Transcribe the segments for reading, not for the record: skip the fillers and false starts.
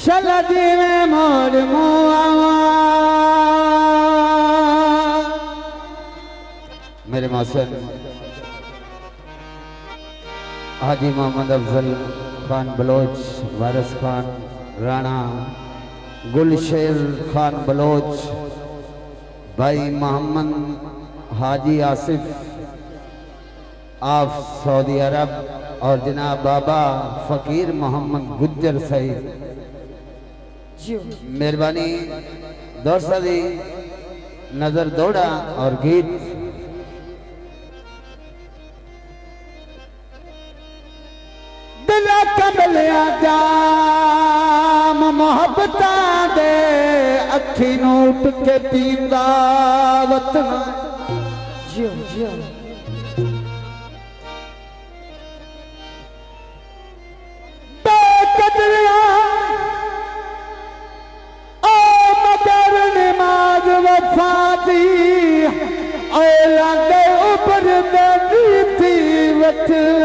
शलदी में मोर मुआवा मेरे मौसम हाजी मोहम्मद अफजल खान बलोच, वारिस खान राणा, गुलशेर खान बलोच, भाई मोहम्मद हाजी आसिफ आफ सऊदी अरब और जनाब बाबा फकीर मोहम्मद गुज्जर सईद। मेहरबानी दौर दी नजर दौड़ा और गीत दिला कमलिया जाम मोहब्बत दे अखी नूट के पींदा वतन जियो जियो बेकदरिया ओ मगर नमाज वफा दी औलादे ऊपर दी थी वतन।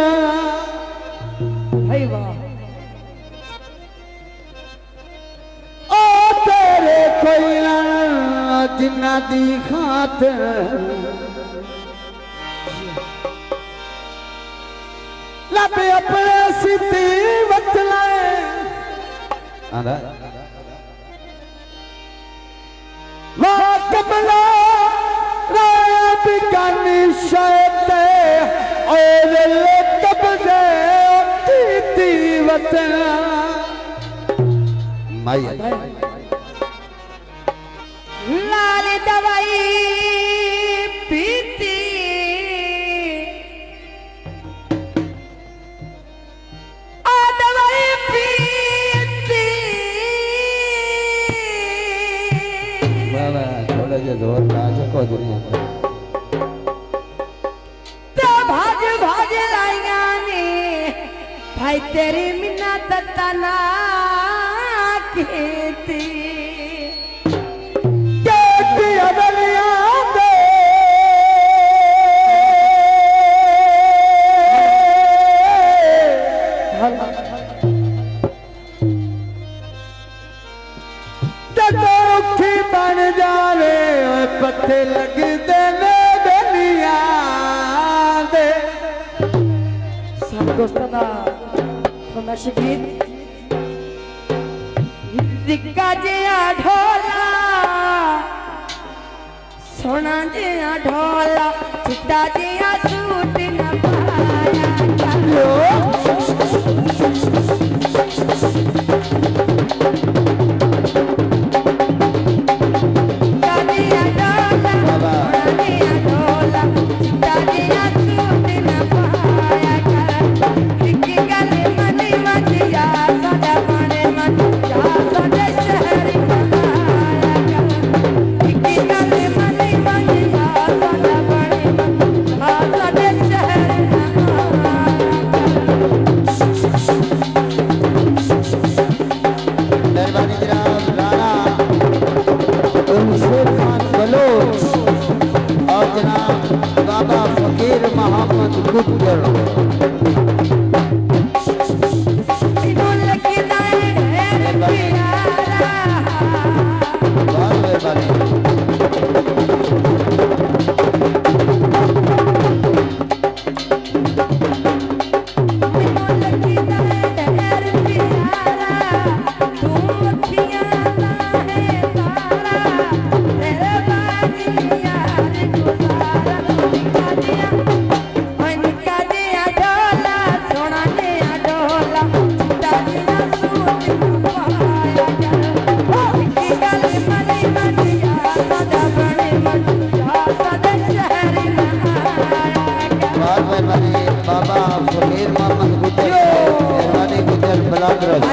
ओ तेरे कोई जिन्ना दी खातर लब अपने सीधी वतला वाह कमला राया बिकानी शैते और ले कब्जे ती वतन माया लाल दवाई पीती आ दवाई पीती बाबा थोड़ा जो जोर लाज को दुनिया में तो भाज भाज लाइया ने भाई तेरी मिन्नत तना कहती बन जावे पत्ते लगते ने दुनिया दे। सब दोस्तों का फरमाइश गीत दिक्का जिया ढोला सोना जिया ढोला चिट्टा जिया सूट न पाया बाबा फकीर मोहम्मद गुज्जर बाबा फकीर मोहम्मद गुज्जर मेहरबानी गुज्जर बलादरस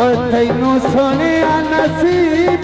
और तैनू सोने नसीब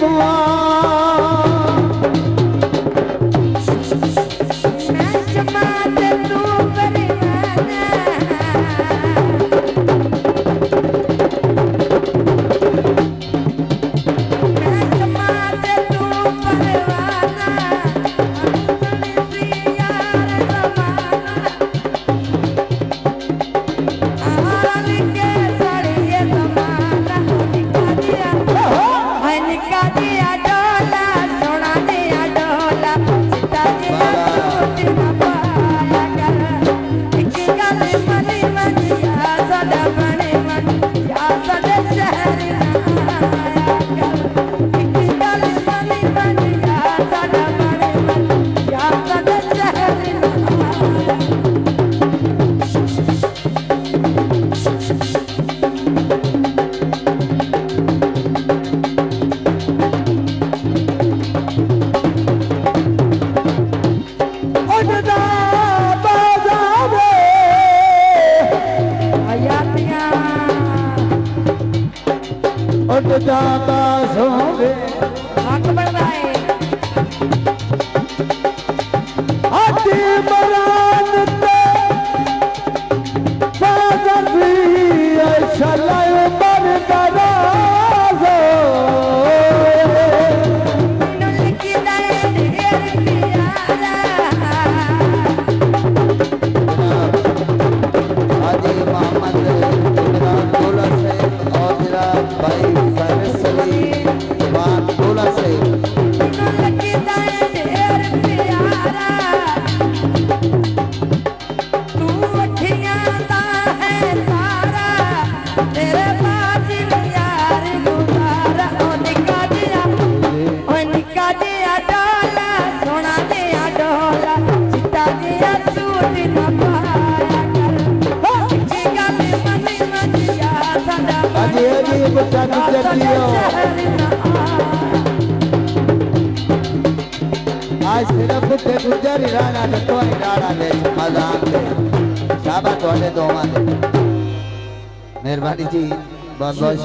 सिर्फ ते गुजर राणा ने तो राणा दे मजाक दे शाबा तोड़े दोवां दे मेहरबानी जी बहुत बहुत